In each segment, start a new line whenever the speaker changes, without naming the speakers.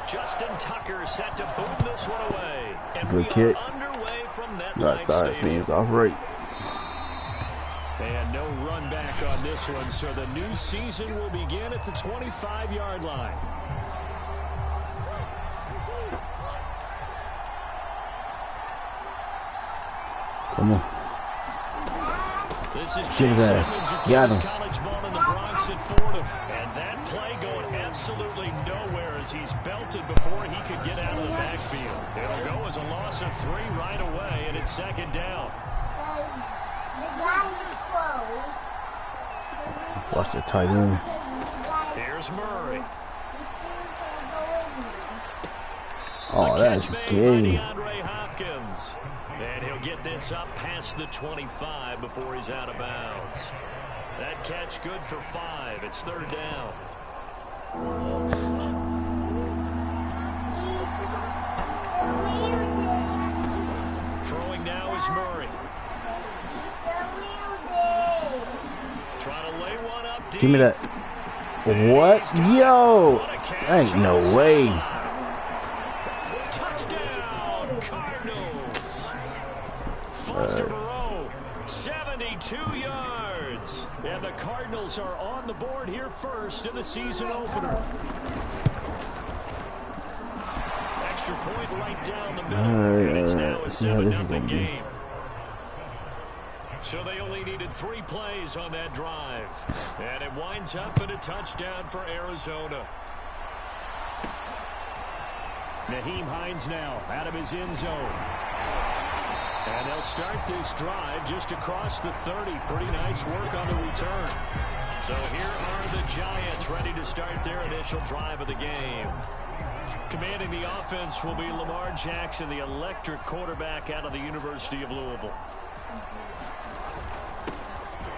Justin Tucker set to boom this one away. And
good kick.
Underway from
Got that things off right.
And no run back on this one, so the new season will begin at the 25-yard line.
Come on.
This is
Get his ass. Got him.
College ball in the Bronx at Fordham. And that play going absolutely nowhere as he's belted before he could get out of the backfield. It'll go as a loss of 3 right away, and it's second down.
Watch the tight end.
Here's Murray.
Oh, that's gay.
And he'll get this up past the 25 before he's out of bounds. That catch good for 5. It's third down. Throwing now is Murray. Trying to lay one up deep.
Give me that. What? Yo! Ain't no way.
Touchdown, Cardinals. Foster Moreau, 72 yards. And the Cardinals are on the board here first in the season opener. Extra point right down the middle. And it's now a 7-0 game. So they only needed 3 plays on that drive. And it winds up in a touchdown for Arizona. Naheem Hines now out of his end zone. And they'll start this drive just across the 30. Pretty nice work on the return. So here are the Giants ready to start their initial drive of the game. Commanding the offense will be Lamar Jackson, the electric quarterback out of the University of Louisville.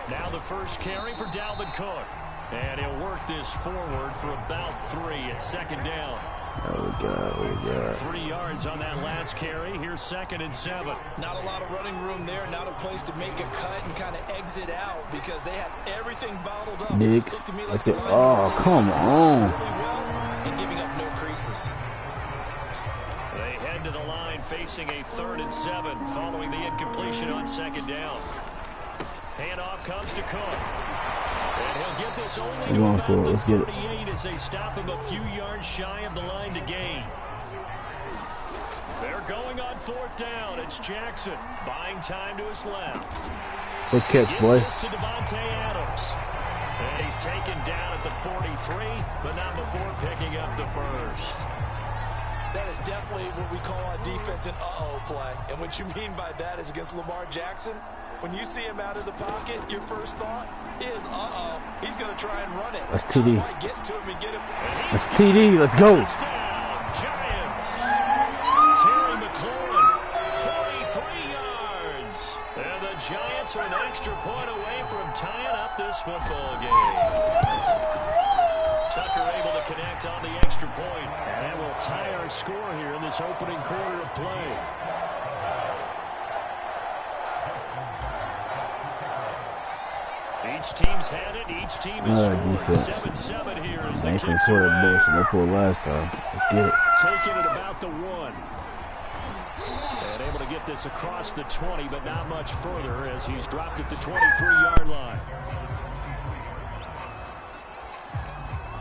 Now the first carry for Dalvin Cook. And he'll work this forward for about 3 at second down.
Oh, God.
3 yards on that last carry. Here's 2nd and 7.
Not a lot of running room there. Not a place to make a cut and kind of exit out because they had everything bottled up.
Knicks. Let's get. Oh, come on.
Really well and giving up no creases.
They head to the line facing a 3rd and 7 following the incompletion on 2nd down. Handoff comes to Cook. And he'll get this only to about the 38 as they stop him a few yards shy of the line to gain. They're going on 4th down. It's Jackson buying time to his left.
Good catch, boy.
Gets this to Devontae Adams. And he's taken down at the 43, but not before picking up the first.
That is definitely what we call on defense an uh-oh play. And what you mean by that is against Lamar Jackson, when you see him out of the pocket, your first thought is, uh-oh, he's going to try and run it.
That's TD.
Get to him and get him.
That's TD. Let's go.
Touchdown, Giants. Terry McLaurin, 43 yards. And the Giants are an extra point away from tying up this football game. Tucker able to connect on the extra point. And that will tie our score here in this opening quarter of play. Each team's had it. Each team is scored 7-7 here as the kicks away.
Last time. Let's get it.
Taking it about the 1. And able to get this across the 20, but not much further as he's dropped it to 23-yard line.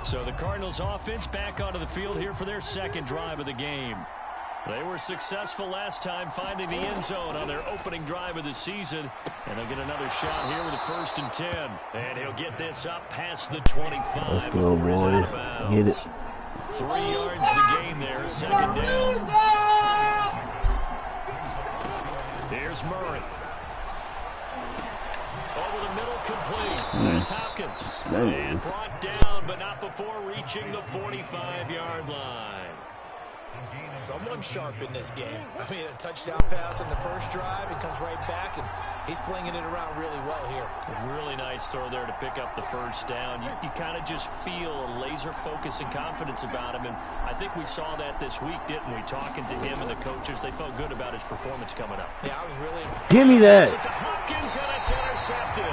So the Cardinals offense back onto the field here for their 2nd drive of the game. They were successful last time finding the end zone on their opening drive of the season. And they'll get another shot here with a 1st and 10. And he'll get this up past the 25.
Let's go, boys. Let's get it.
3 yards the gain there, 2nd down. Here's Murray. Over the middle, complete. That's Hopkins. And brought down, but not before reaching the 45-yard line.
Someone sharp in this game. I mean, a touchdown pass in the first drive. He comes right back, and he's flinging it around really well here.
A really nice throw there to pick up the first down. You kind of just feel a laser focus and confidence about him, and I think we saw that this week, didn't we? Talking to him and the coaches, they felt good about his performance coming up.
Yeah, I was really...
Give me that.
To Hopkins, and it's intercepted.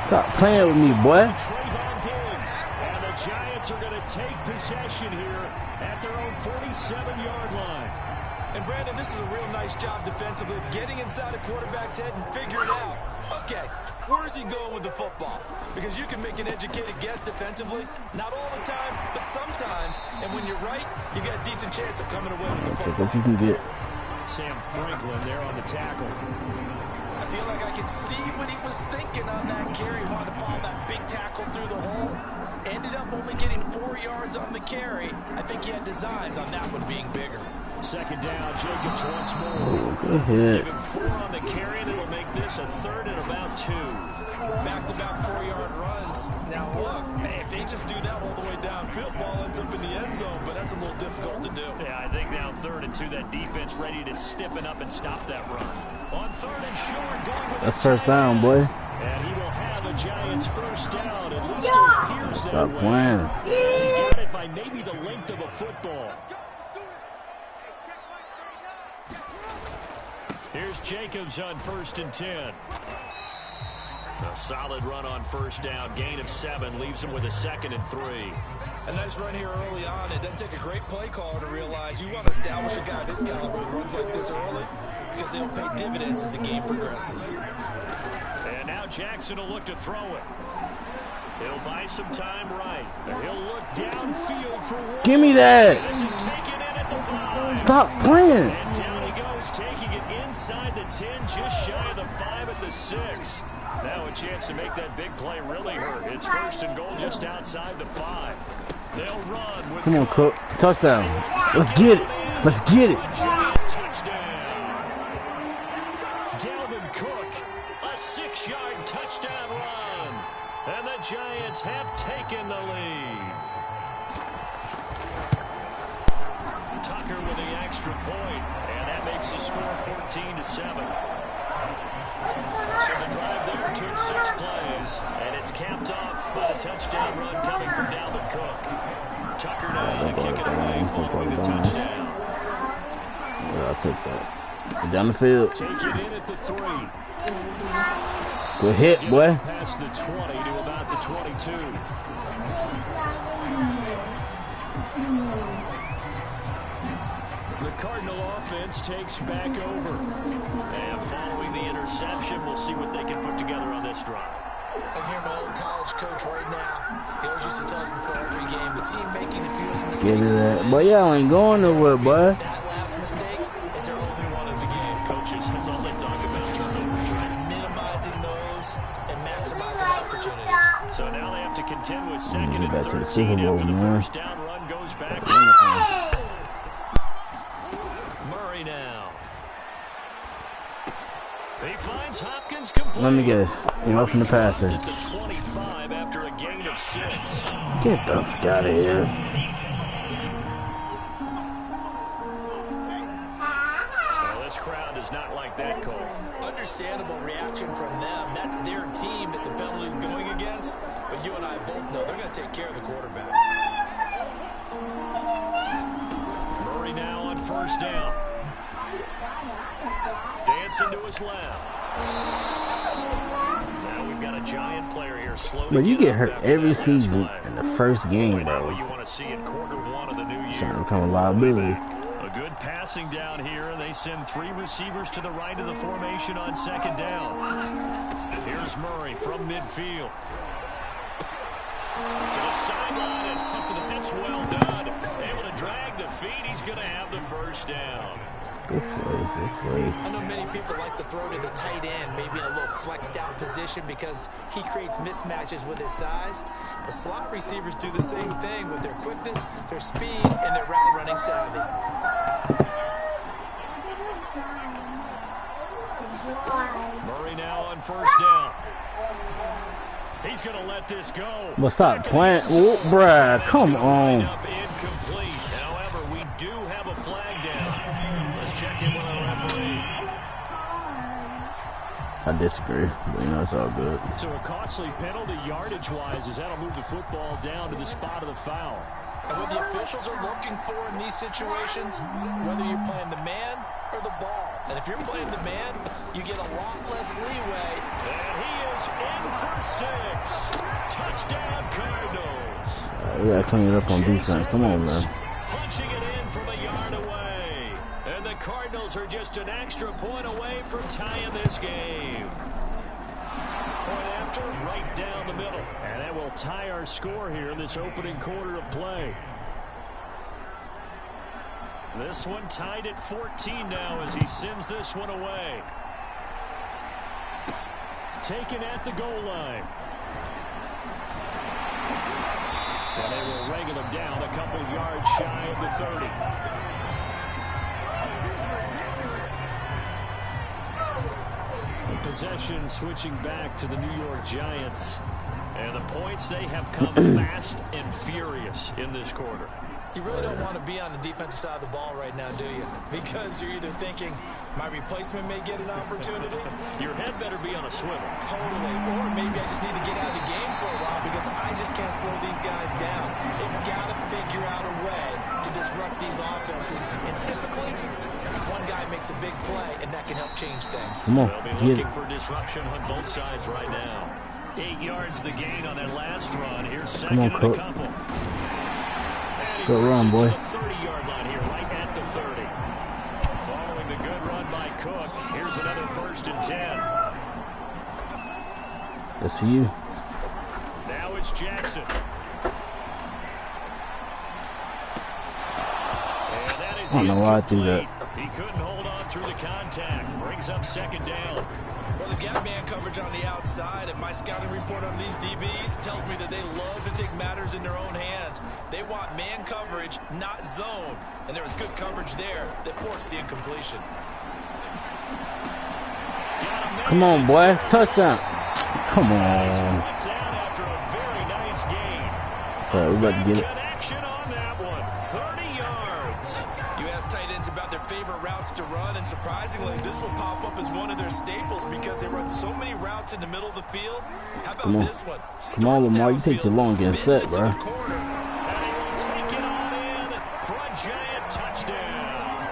Stop playing with me, boy.
And the Giants are going to take possession here at their own 47-yard line.
And, Brandon, this is a real nice job defensively of getting inside a quarterback's head and figuring out, okay, where's he going with the football? Because you can make an educated guess defensively. Not all the time, but sometimes. And when you're right, you got a decent chance of coming away with the football.
What you can get.
Sam Franklin there on the tackle.
I feel like I could see what he was thinking on that carry. He wanted to follow that big tackle through the hole. Ended up only getting 4 yards on the carry. I think he had designs on that one being bigger.
Second down, Jacobs once more.
Oh, good hit.
Give him 4 on the carry, and it'll make this a 3rd and about 2.
Back-to-back 4-yard runs. Now, look, if they just do that all the way downfield, ball ends up in the end zone, but that's a little difficult to do.
Yeah, I think now 3rd and 2, that defense ready to stiffen up and stop that run. On 3rd and short, going with
that's first down, boy.
And he will have a Giants first down. At least it appears that
Stop
way.
playing.
He got it by maybe the length of a football. Here's Jacobs on 1st and 10. A solid run on first down. Gain of 7 leaves him with a 2nd and 3.
A nice run here early on. It doesn't take a great play caller to realize you want to establish a guy this caliber who runs like this early because they'll pay dividends as the game progresses.
And now Jackson will look to throw it. He'll buy some time right. He'll look downfield for one.
Give me that.
This is taken in at the 5.
Stop playing.
And down he goes, taking it inside the 10, just shy of the 5 at the 6. Now a chance to make that big play really hurt. It's 1st and goal just outside the 5. They'll run with
Come on, Cook. Touchdown. Let's get it. Let's get it.
Touchdown. Dalvin Cook, a 6-yard touchdown run. And the Giants have taken the lead. Tucker with the extra point, and that makes the score 14-7. So the drive there took 6 plays, and it's capped off by the touchdown run coming from Dalvin Cook. Tucker now to kick it away following the touchdown.
Yeah, I'll take that. Get down the field.
Take it in at the 3.
Good hit, boy.
Past the 20 to about the 22. The Cardinal offense takes back over. And following the interception, we'll see what they can put together on this drive.
I hear my old college coach right now. He always used to tell us before every game, the team making the fewest mistakes.
Get it that. Boy, y'all ain't going nowhere, boy.
That last mistake is their only one of the game. Coaches, that's all they talk about, turnovers, right? Minimizing those and maximizing opportunities.
So now they have to contend with 2nd and
back to the
13
Superbowl,
after the
man.
first down run goes back. Murray now. He finds Hopkins complete.
Let me guess. You're off from the passer.
At the 25 after a gain of 6.
Get the fuck out of here.
Well, this crowd does not like that call.
Understandable reaction from them. That's their team that the penalty's going against. But you and I both know they're going to take care of the quarterback.
Murray now on first down. Dancing to his left. Now we've got a Giant player here slowly.
But you get hurt
after
every
that last
season
play.
in the first game,
What
bro.
you want to see in quarter 1 of the new year.
Trying to become a liability.
A good passing down here, and they send 3 receivers to the right of the formation on 2nd down. Here's Murray from midfield. To the sideline, and that's well done. Able to drag the feet. He's going to have the first down.
Good play, good play.
I know many people like to throw to the tight end, maybe in a little flexed out position because he creates mismatches with his size. But slot receivers do the same thing with their quickness, their speed, and their route running savvy.
Murray now on first down. He's going to let this go.
But stop playing. Oh, bruh, come on.
Incomplete. However, we do have a flag down. Let's check in with our referee.
I disagree, but you know, it's all good.
So a costly penalty yardage-wise as that'll move the football down to the spot of the foul.
And what the officials are looking for in these situations, whether you're playing the man or the ball, And if you're playing the man, you get a lot less leeway.
And he is in for 6. Touchdown, Cardinals.
We gotta clean it up on defense. Come on, man.
Punching it in from a yard away. And the Cardinals are just an extra point away from tying this game. Point after, right down the middle. And that will tie our score here in this opening quarter of play. This one tied at 14 now as he sends this one away. Taken at the goal line. And they will wrangle him down a couple yards shy of the 30. The possession switching back to the New York Giants. And the points, they have come fast and furious in this quarter.
You really don't want to be on the defensive side of the ball right now, do you? Because you're either thinking, my replacement may get an opportunity.
Your head better be on a swivel.
Totally. Or maybe I just need to get out of the game for a while because I just can't slow these guys down. They've got to figure out a way to disrupt these offenses. And typically, one guy makes a big play, and that can help change things.
Come on,
they'll be looking for disruption on both sides right now. 8 yards the gain on that last run. Here's second and a couple.
Good run, boy.
30-yard line here, right at the 30. Following the good run by Cook, here's another 1st and 10.
That's for you.
Now it's Jackson. And that is
I don't know why I do that.
He couldn't hold on through the contact. Brings up 2nd down.
Well, they've got man coverage on the outside, and my scouting report on these DBs tells me that they love to take matters in their own hands. They want man coverage, not zone. And there was good coverage there that forced the incompletion.
Come on, boy. Touchdown. Come on.
After a very nice gain.
Sorry, we about to get it.
Connection on that one. 30 yards.
You ask tight ends about their favorite routes to run, and surprisingly, this will pop up as one of their staples because they run so many routes in the middle of the field. How about this one?
Come on, Lamar. You take too long getting set, bro.
And he will take it on in for a giant touchdown.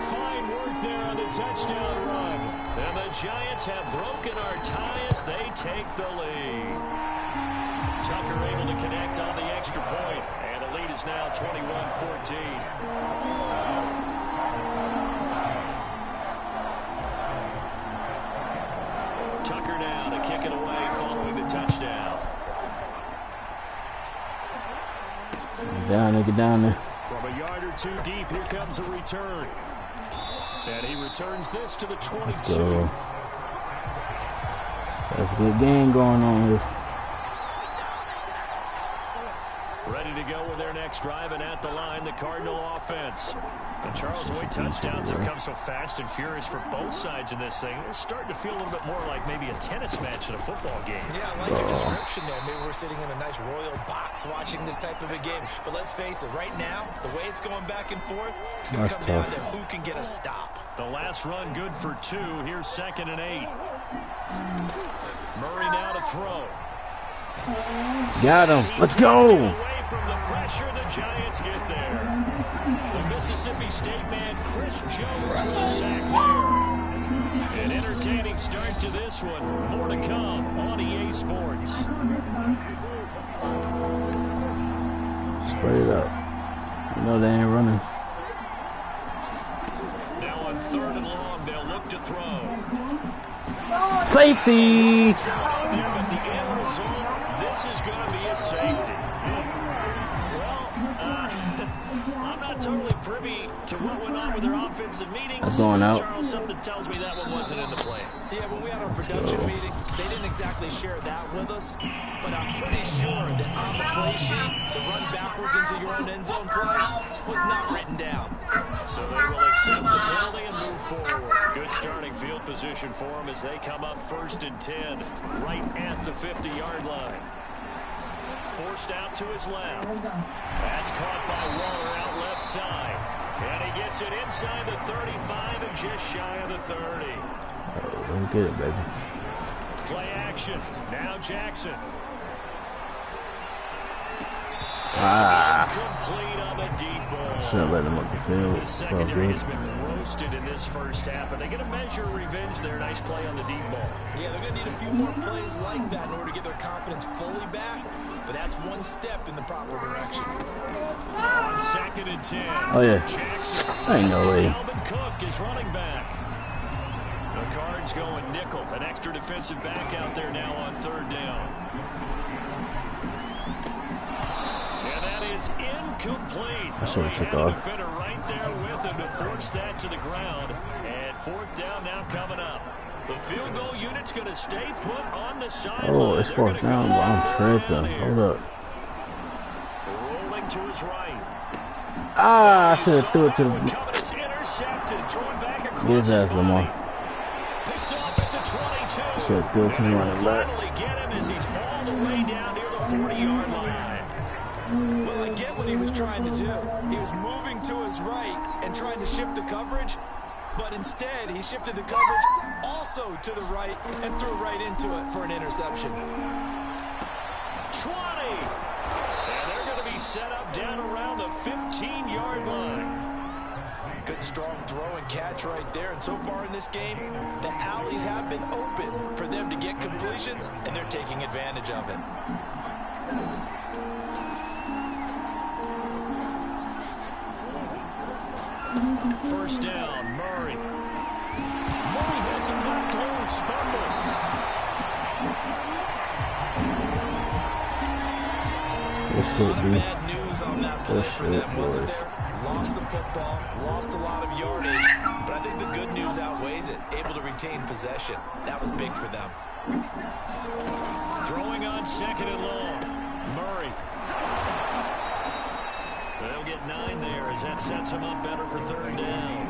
Fine work there on the touchdown run. And the Giants have broken our tie as they take the lead. Tucker able to connect on the extra point. And the lead is now 21-14. Tucker now to kick it away following the touchdown.
Down there, get down there.
From a yard or two deep, here comes a return. And he returns this to the 22.
Let's go. That's a good game going on here.
Ready to go with their next drive, and at the line, the Cardinal offense. And Charles, the way touchdowns have come so fast and furious for both sides in this thing, it's starting to feel a little bit more like maybe a tennis match in a football game.
Yeah, I like your description there. Maybe we're sitting in a nice royal box watching this type of a game. But let's face it, right now, the way it's going back and forth, it's going to come down to who can get a stop.
The last run good for 2. Here's 2nd and 8. Murray now to throw.
Got him. Let's go.
Away from the pressure, the Giants get there. The Mississippi State man, Chris Jones, with a sack there. An entertaining start to this one. More to come on EA Sports.
Spread it out. You know they ain't running.
Now on 3rd and long, they'll look to throw.
Safety.
But the end result, this is going to be a safety. Well, I'm not totally privy to what went on with their offensive meetings.
Going out.
Charles, something tells me that one wasn't in the plan.
Yeah, when we had our production meeting, they didn't exactly share that with us. But I'm pretty sure that on the play sheet, the run backwards into your own end zone play was not written down.
So they will accept the penalty and move forward. Good starting field position for them as they come up 1st and 10, right at the 50-yard line. Forced out to his left. That's caught by Waller out left side. And he gets it inside the 35 and just shy of the 30.
Let's get it, baby.
Play action. Now Jackson.
Ah.
Complete on the deep ball.
shouldn't let them up the field.
The secondary has been roasted in this first half, and they get a measure of revenge there. Nice play on the deep ball.
Yeah, they're going to need a few more plays like that in order to get their confidence fully back, but that's one step in the proper direction.
On 2nd and 10.
Oh, yeah.
Jackson.
Ain't no way.
Dalvin Cook is running back. The Cards going nickel. An extra defensive back out there now on 3rd down. And that is incomplete.
I should have took
Had a
off.
defender right there with him to force that to the ground. And 4th down now coming up. The field goal unit's going to stay put on the sideline.
Oh, it's 4th down, but I'm tripping. Hold up.
Rolling to his right.
Ah, I should have threw it to the...
It's intercepted. Throwing back across
Get his ass, Lamar.
Picked off at the 22.
Should have threw it to the running back.
Finally get him as he's all the way down near the 40-yard line.
Well, I get what he was trying to do. He was moving to his right and trying to shift the coverage, but instead he shifted the coverage also to the right and threw right into it for an interception.
20. And they're going to be set up down around the 15-yard line.
Good strong throw and catch right there. And so far in this game, the alleys have been open for them to get completions, and they're taking advantage of it.
First down, Murray. Murray has him left loose. Fumble.
This shit, dude.
Bad news on that play for them, wasn't there? Lost the football, lost a lot of yardage, but I think the good news outweighs it. Able to retain possession. That was big for them.
Throwing on 2nd and long. Murray. They'll get 9 there as that sets them up better for 3rd down.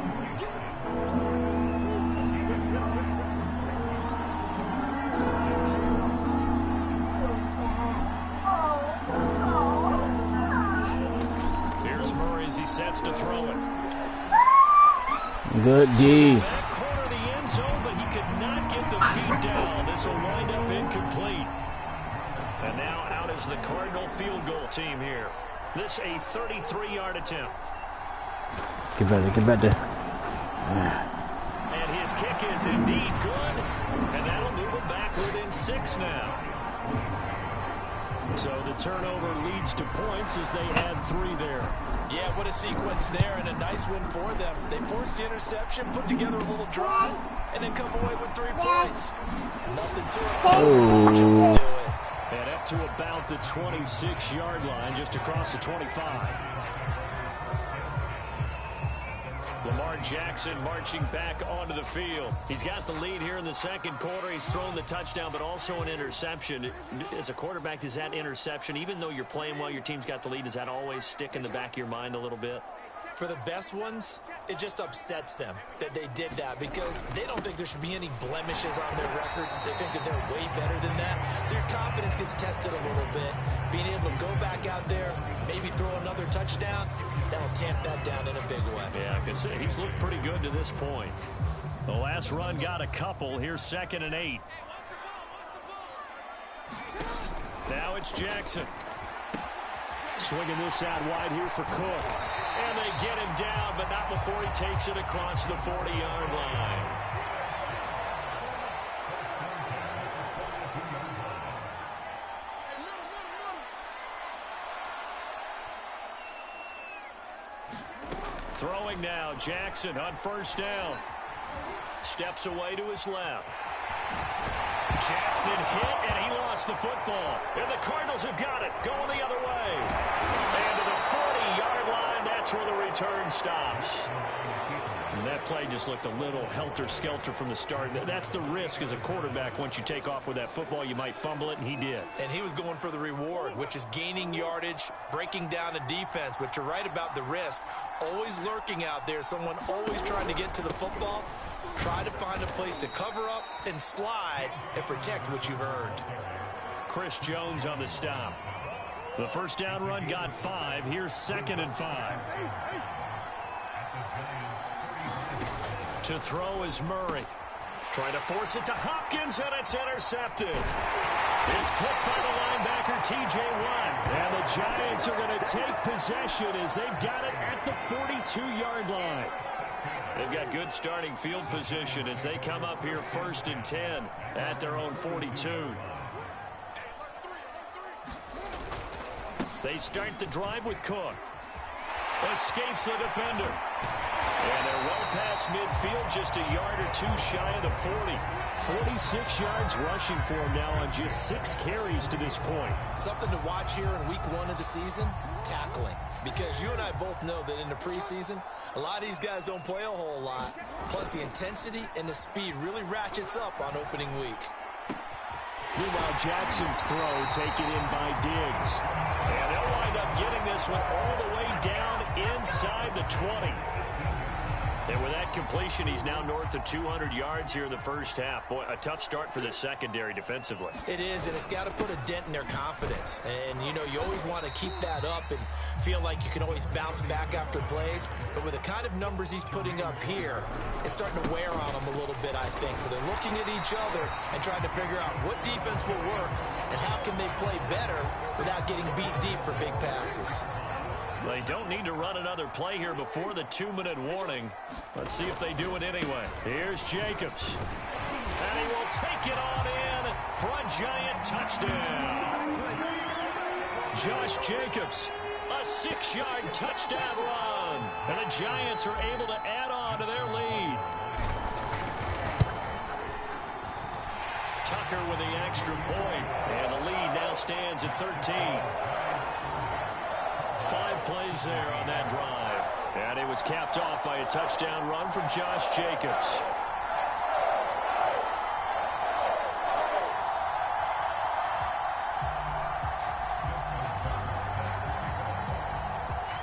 Here's Murray as he sets to throw it.
Good D.
Back corner of the end zone, but he could not get the feet down. This will wind up incomplete. And now out is the Cardinal field goal team here. This a 33-yard attempt.
Get back there, get back there.
And his kick is indeed good. And that'll move him back within 6 now. So the turnover leads to points as they add 3 there.
Yeah, what a sequence there, and a nice win for them. They forced the interception, put together a little drive, and then come away with 3 points. Nothing to it.
Oh.
Just do it.
And up to about the 26-yard line, just across the 25. Lamar Jackson marching back onto the field. He's got the lead here in the 2nd quarter. He's thrown the touchdown, but also an interception. As a quarterback, does that interception, even though you're playing well, your team's got the lead, does that always stick in the back of your mind a little bit?
For the best ones, it just upsets them that they did that because they don't think there should be any blemishes on their record. They think that they're way better than that. So your confidence gets tested a little bit. Being able to go back out there, maybe throw another touchdown, that'll tamp that down in a big way.
Yeah, because he's looked pretty good to this point. The last run got a couple. Here's 2nd and 8. Now it's Jackson. Swinging this out wide here for Cook. And they get him down, but not before he takes it across the 40-yard line. Throwing now, Jackson on 1st down. Steps away to his left. Jackson hit, and he lost the football. And the Cardinals have got it, going the other way. And to the 40-yard line, that's where the return stops. And that play just looked a little helter-skelter from the start. That's the risk as a quarterback. Once you take off with that football, you might fumble it, and he did.
And he was going for the reward, which is gaining yardage, breaking down a defense. But you're right about the risk. Always lurking out there, someone always trying to get to the football. Try to find a place to cover up and slide and protect what you've earned.
Chris Jones on the stop. The 1st down run got 5. Here's 2nd and 5. To throw is Murray. Trying to force it to Hopkins, and it's intercepted. It's picked by the linebacker, T.J. Watt. And the Giants are going to take possession as they've got it at the 42-yard line. They've got good starting field position as they come up here 1st and 10 at their own 42. They start the drive with Cook. Escapes the defender. And they're well past midfield, just a yard or two shy of the 40. 46 yards rushing for him now on just 6 carries to this point.
Something to watch here in week 1 of the season, tackling. Because you and I both know that in the preseason, a lot of these guys don't play a whole lot. Plus, the intensity and the speed really ratchets up on opening week.
Meanwhile, Jackson's throw taken in by Diggs. And they'll wind up getting this one all the way down inside the 20. And with that completion, he's now north of 200 yards here in the first half. Boy, a tough start for the secondary defensively.
It is, and it's got to put a dent in their confidence. And, you know, you always want to keep that up and feel like you can always bounce back after plays. But with the kind of numbers he's putting up here, it's starting to wear on them a little bit, I think. So they're looking at each other and trying to figure out what defense will work and how can they play better without getting beat deep for big passes.
They don't need to run another play here before the 2-minute warning. Let's see if they do it anyway. Here's Jacobs. And he will take it on in for a Giant touchdown. Josh Jacobs, a 6-yard touchdown run. And the Giants are able to add on to their lead. Tucker with the extra point. And the lead now stands at 13. 5 plays there on that drive. And it was capped off by a touchdown run from Josh Jacobs.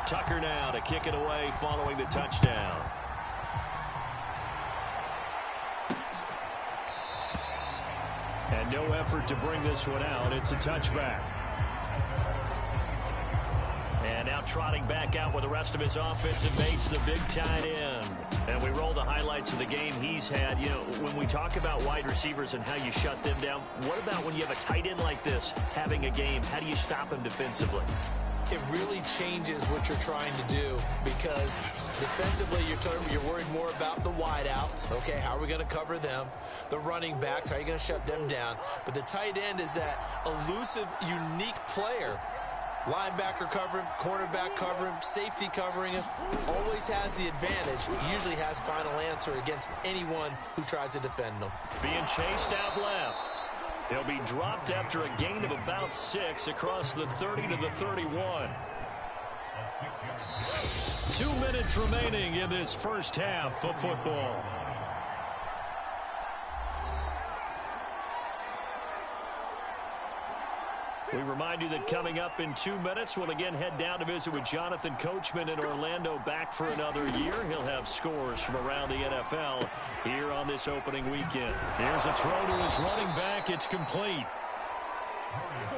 Tucker now to kick it away following the touchdown. And no effort to bring this one out. It's a touchback. And now trotting back out with the rest of his offensive mates, the big tight end. And we roll the highlights of the game he's had. You know, when we talk about wide receivers and how you shut them down, what about when you have a tight end like this having a game? How do you stop him defensively?
It really changes what you're trying to do because defensively you're worried more about the wideouts. Okay, how are we going to cover them? The running backs, how are you going to shut them down? But the tight end is that elusive, unique player. Linebacker cover him, cornerback cover him, safety covering him. Always has the advantage. He usually has final answer against anyone who tries to defend him.
Being chased out left. He'll be dropped after a gain of about 6 across the 30 to the 31. 2 minutes remaining in this first half of football. We remind you that coming up in 2 minutes, we'll again head down to visit with Jonathan Coachman in Orlando, back for another year. He'll have scores from around the NFL here on this opening weekend. Here's a throw to his running back. It's complete.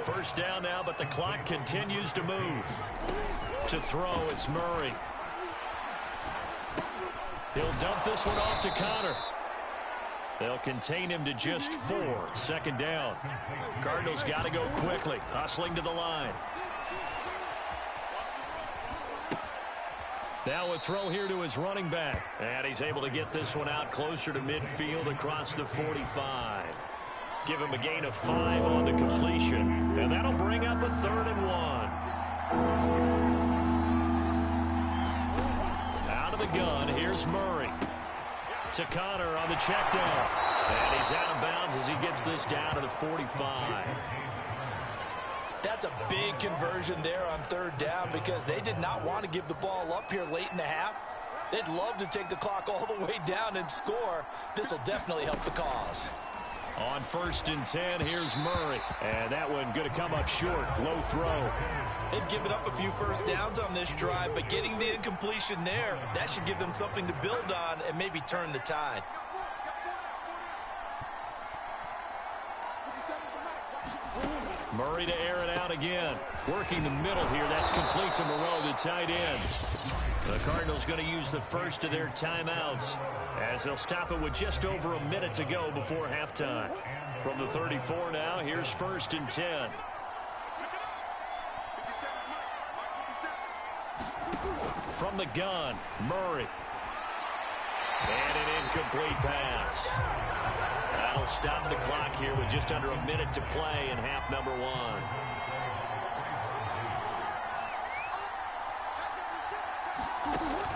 First down now, but the clock continues to move. To throw, it's Murray. He'll dump this one off to Connor. They'll contain him to just 4. Second down. Cardinals got to go quickly. Hustling to the line. Now a throw here to his running back. And he's able to get this one out closer to midfield across the 45. Give him a gain of 5 on the completion. And that'll bring up a 3rd and 1. Out of the gun, here's Murray. To Connor on the check down. And he's out of bounds as he gets this down to the 45.
That's a big conversion there on 3rd down because they did not want to give the ball up here late in the half. They'd love to take the clock all the way down and score. This will definitely help the cause.
On 1st and 10, here's Murray. And that one going to come up short. Low throw.
They've given up a few first downs on this drive, but getting the incompletion there, that should give them something to build on and maybe turn the tide.
Murray to air it out again. Working the middle here. That's complete to Moreau, the tight end. The Cardinals going to use the first of their timeouts as they'll stop it with just over a minute to go before halftime. From the 34 now, here's 1st and 10. From the gun, Murray. And an incomplete pass. That'll stop the clock here with just under a minute to play in half number 1.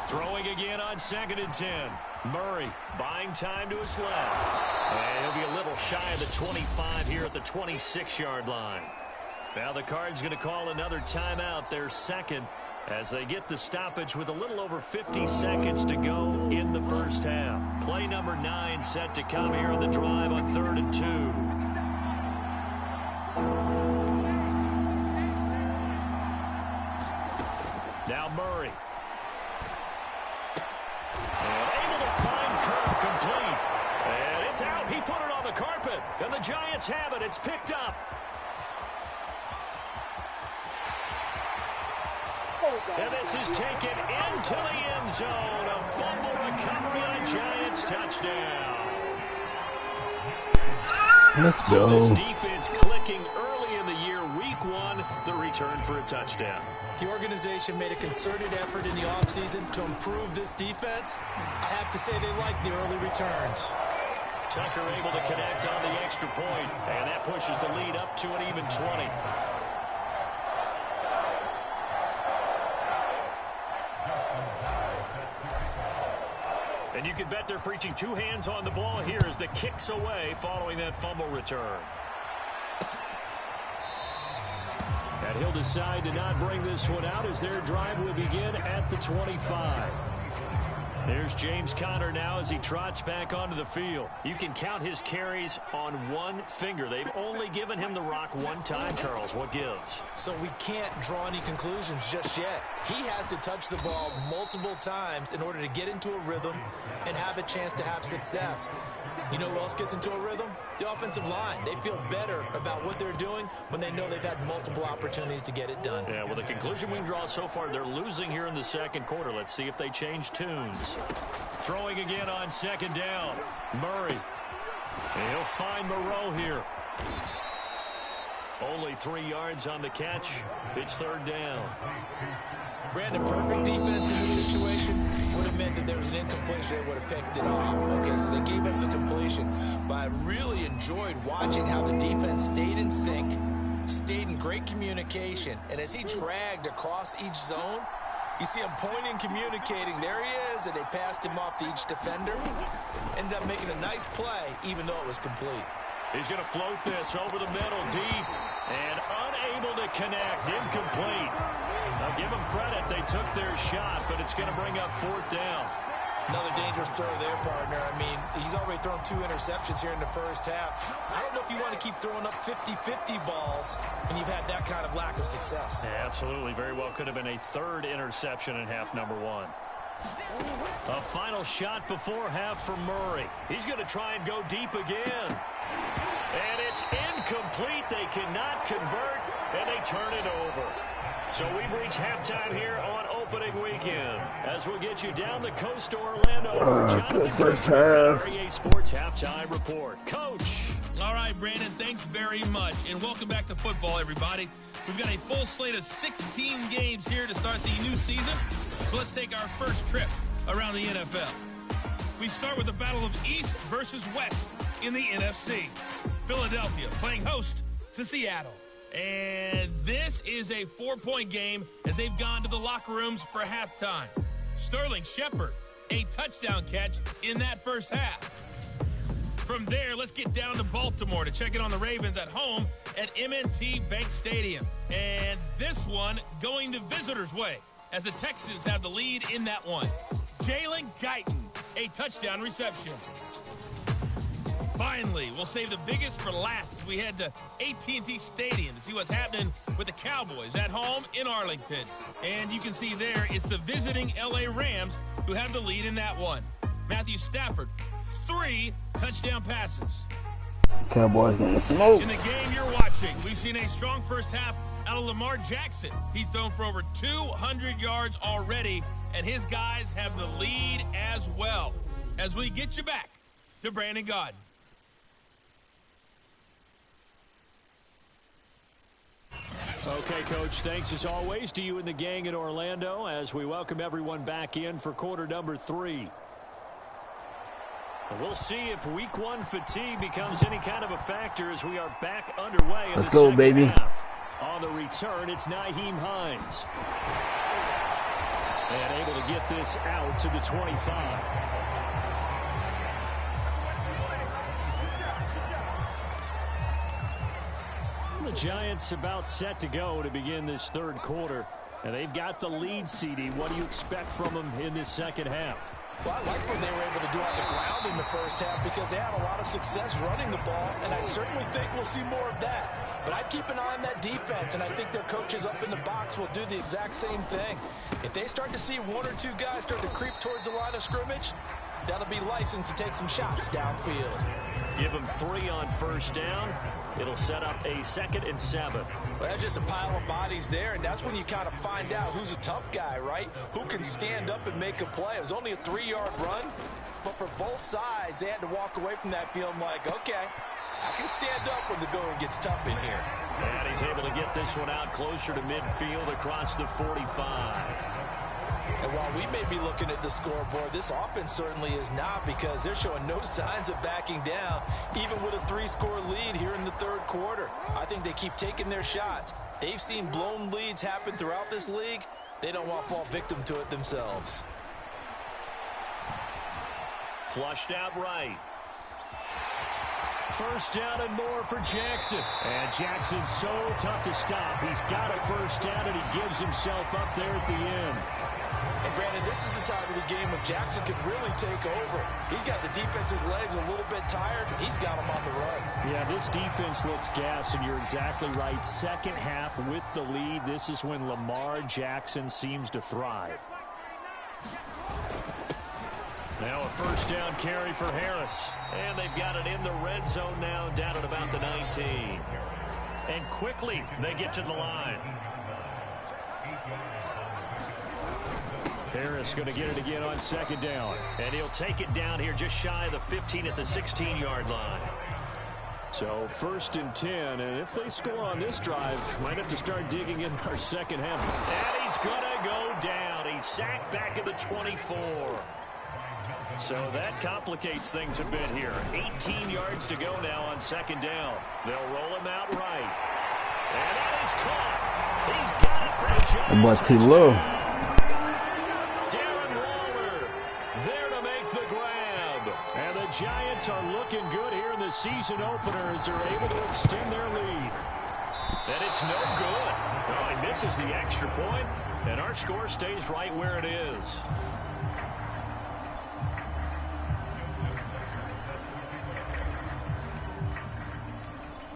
Throwing again on 2nd and 10. Murray buying time to his left. And he'll be a little shy of the 25 here at the 26-yard line. Now the Cards going to call another timeout, their second, as they get the stoppage with a little over 50 seconds to go in the first half. Play number 9 set to come here on the drive on 3rd and 2. Now Murray. And able to find Kirk complete. And it's out. He put it on the carpet. And the Giants have it. It's picked up. And this is taken into the end zone. A fumble recovery and a Giants touchdown.
Let's go.
So this defense clicking early in the year, week 1, the return for a touchdown.
The organization made a concerted effort in the offseason to improve this defense. I have to say they like the early returns.
Tucker able to connect on the extra point, and that pushes the lead up to an even 20. And you can bet they're preaching 2 hands on the ball here as the kick's away following that fumble return. And he'll decide to not bring this one out as their drive will begin at the 25. There's James Conner now as he trots back onto the field. You can count his carries on one finger. They've only given him the rock one time, Charles. What gives?
So we can't draw any conclusions just yet. He has to touch the ball multiple times in order to get into a rhythm and have a chance to have success. You know who else gets into a rhythm? The offensive line. They feel better about what they're doing when they know they've had multiple opportunities to get it done.
Yeah, well, the conclusion we can draw so far, they're losing here in the second quarter. Let's see if they change tunes. Throwing again on 2nd down. Murray. And he'll find Moreau here. Only 3 yards on the catch. It's 3rd down.
Brandon, perfect defense in this situation would have meant that there was an incompletion. They would have picked it off. Okay, so they gave up the completion. But I really enjoyed watching how the defense stayed in sync, stayed in great communication. And as he dragged across each zone, you see him pointing, communicating. There he is, and they passed him off to each defender. Ended up making a nice play, even though it was complete.
He's going to float this over the middle, deep, and unable to connect, incomplete. Now give them credit, they took their shot, but it's going to bring up 4th down.
Another dangerous throw there, partner. I mean, he's already thrown 2 interceptions here in the first half. I don't know if you want to keep throwing up 50-50 balls when you've had that kind of lack of success.
Yeah, absolutely. Very well could have been a 3rd interception in half number 1. A final shot before half for Murray. He's going to try and go deep again. And it's incomplete. They cannot convert, and they turn it over. So we've reached halftime here on opening weekend. As we'll get you down the coast to Orlando for Jonathan
first half.
REA Sports Halftime Report. Coach.
All right, Brandon, thanks very much. And welcome back to football, everybody. We've got a full slate of 16 games here to start the new season. So let's take our first trip around the NFL. We start with the battle of East versus West in the NFC. Philadelphia playing host to Seattle. And this is a 4-point game as they've gone to the locker rooms for halftime. Sterling Shepard, a touchdown catch in that first half. From there, let's get down to Baltimore to check in on the Ravens at home at M&T Bank Stadium. And this one going the visitors' way as the Texans have the lead in that one. Jalen Guyton, a touchdown reception. Finally, we'll save the biggest for last. We head to AT&T Stadium to see what's happening with the Cowboys at home in Arlington. And you can see there, it's the visiting LA Rams who have the lead in that one. Matthew Stafford, 3 touchdown passes.
Cowboys getting smoked.
In the game you're watching, we've seen a strong first half out of Lamar Jackson. He's thrown for over 200 yards already, and his guys have the lead as well. As we get you back to Brandon Gaudin.
Okay, Coach, thanks as always to you and the gang in Orlando as we welcome everyone back in for quarter number 3. And we'll see if week 1 fatigue becomes any kind of a factor as we are back underway in
Let's
the
go,
second
baby.
half. On the return, it's Nyheim Hines. And able to get this out to the 25. The Giants about set to go to begin this third quarter. And they've got the lead, CD. What do you expect from them in this second half?
Well, I like what they were able to do on the ground in the first half because they had a lot of success running the ball, and I certainly think we'll see more of that. But I'd keep an eye on that defense, and I think their coaches up in the box will do the exact same thing. If they start to see 1 or 2 guys start to creep towards the line of scrimmage, that'll be licensed to take some shots downfield.
Give them 3 on first down. It'll set up a 2nd and 7.
Well, that's just a pile of bodies there, and that's when you kind of find out who's a tough guy, right? Who can stand up and make a play. It was only a 3-yard run, but for both sides, they had to walk away from that feeling like, okay, I can stand up when the going gets tough in here.
And he's able to get this one out closer to midfield across the 45.
And while we may be looking at the scoreboard, this offense certainly is not because they're showing no signs of backing down, even with a 3-score lead here in the third quarter. I think they keep taking their shots. They've seen blown leads happen throughout this league. They don't want to fall victim to it themselves.
Flushed out right. First down and more for Jackson. And Jackson's so tough to stop. He's got a first down, and he gives himself up there at the end.
And Brandon, this is the time of the game when Jackson can really take over. He's got the defense's legs a little bit tired. He's got them on the run.
Yeah, this defense looks gassed, and you're exactly right. Second half with the lead, this is when Lamar Jackson seems to thrive. Now a first down carry for Harris. And they've got it in the red zone now, down at about the 19. And quickly they get to the line. Harris going to get it again on second down. And he'll take it down here just shy of the 15 at the 16-yard line. So 1st and 10, and if they score on this drive, might have to start digging in our second half. And he's going to go down. He's sacked back at the 24. So that complicates things a bit here. 18 yards to go now on second down. They'll roll him out right. And that is caught. He's got it for a
That boy's too low.
Giants are looking good here in the season opener as they're able to extend their lead. And it's no good. Well, he misses the extra point, and our score stays right where it is.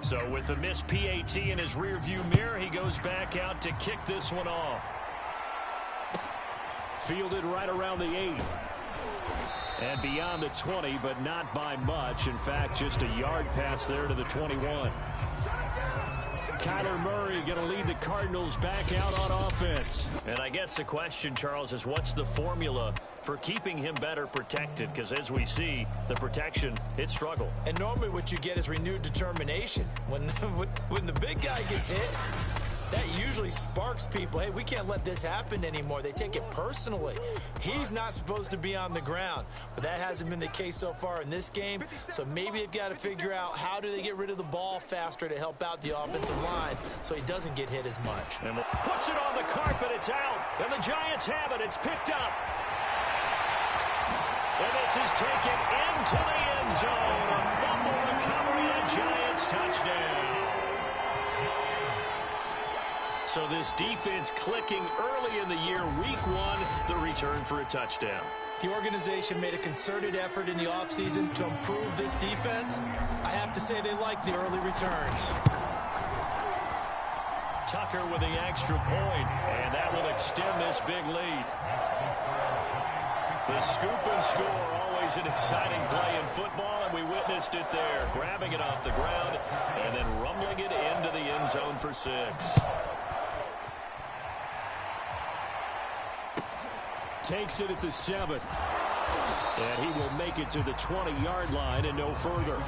So with the missed PAT in his rearview mirror, he goes back out to kick this one off. Fielded right around the 8. And beyond the 20, but not by much. In fact, just a yard pass there to the 21. Kyler Murray going to lead the Cardinals back out on offense. And I guess the question, Charles, is what's the formula for keeping him better protected? Because as we see, the protection, it struggled.
And normally what you get is renewed determination. When the big guy gets hit, that usually sparks people. Hey, we can't let this happen anymore. They take it personally. He's not supposed to be on the ground, but that hasn't been the case so far in this game. So maybe they've got to figure out how do they get rid of the ball faster to help out the offensive line so he doesn't get hit as much.
And puts it on the carpet. It's out. And the Giants have it. It's picked up. And this is taken into the end zone. A fumble recovery, a Giants touchdown. So this defense clicking early in the year, week 1, the return for a touchdown.
The organization made a concerted effort in the offseason to improve this defense. I have to say they like the early returns.
Tucker with the extra point, and that will extend this big lead. The scoop and score, always an exciting play in football, and we witnessed it there. Grabbing it off the ground and then rumbling it into the end zone for 6. Takes it at the 7. And he will make it to the 20-yard line and no further.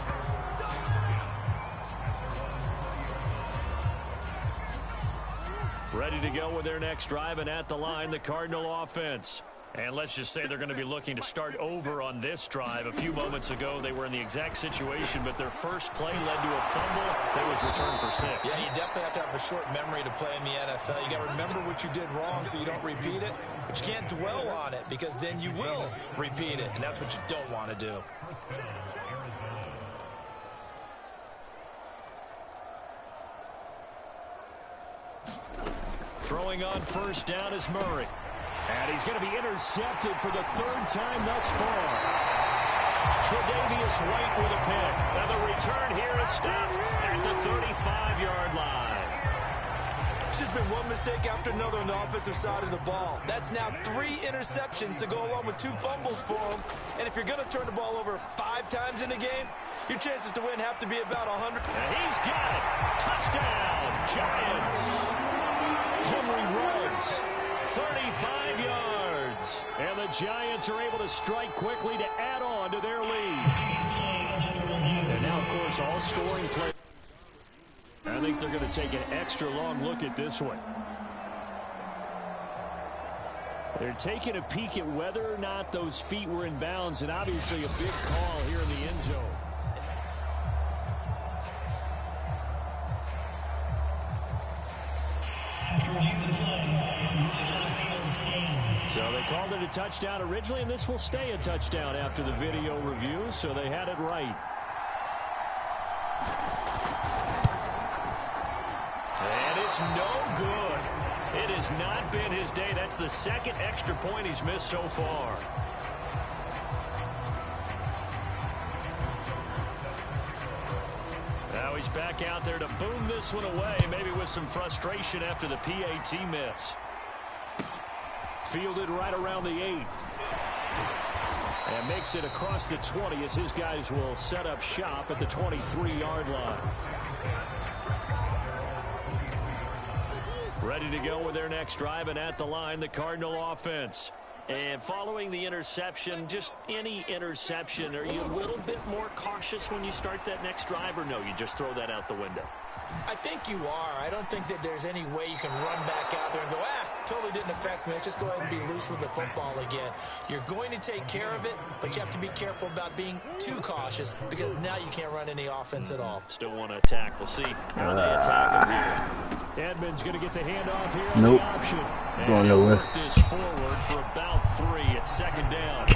Ready to go with their next drive, and at the line, the Cardinal offense. And let's just say they're going to be looking to start over on this drive. A few moments ago, they were in the exact situation, but their first play led to a fumble that was returned for 6.
Yeah, you definitely have to have a short memory to play in the NFL. You got to remember what you did wrong so you don't repeat it, but you can't dwell on it because then you will repeat it, and that's what you don't want to do.
Throwing on first down is Murray. And he's going to be intercepted for the 3rd time thus far. Tre'Davious White with a pick. And the return here is stopped at the 35-yard line.
It's just been one mistake after another on the offensive side of the ball. That's now 3 interceptions to go along with 2 fumbles for him. And if you're going to turn the ball over 5 times in a game, your chances to win have to be about 100.
And he's got it. Touchdown, Giants. Henry Ruggs, 35 yards. And the Giants are able to strike quickly to add on to their lead. And now, of course, all scoring play. I think they're going to take an extra long look at this one. They're taking a peek at whether or not those feet were in bounds, and obviously a big call here in the end zone. So they called it a touchdown originally, and this will stay a touchdown after the video review, so they had it right. And it's no good. It has not been his day. That's the 2nd extra point he's missed so far. Now he's back out there to boom this one away, maybe with some frustration after the PAT miss. Fielded right around the 8. And makes it across the 20 as his guys will set up shop at the 23-yard line. Ready to go with their next drive, and at the line, the Cardinal offense. And following the interception, just any interception, are you a little bit more cautious when you start that next drive, or no, you just throw that out the window?
I think you are. I don't think that there's any way you can run back out there and go, totally didn't affect me. Let's just go ahead and be loose with the football again. You're going to take care of it, but you have to be careful about being too cautious because now you can't run any offense at all.
Still want to attack. We'll see how they attack him here. Edmonds going to get the handoff here on the option.
Going nowhere.
This forward for about 3 at 2nd down.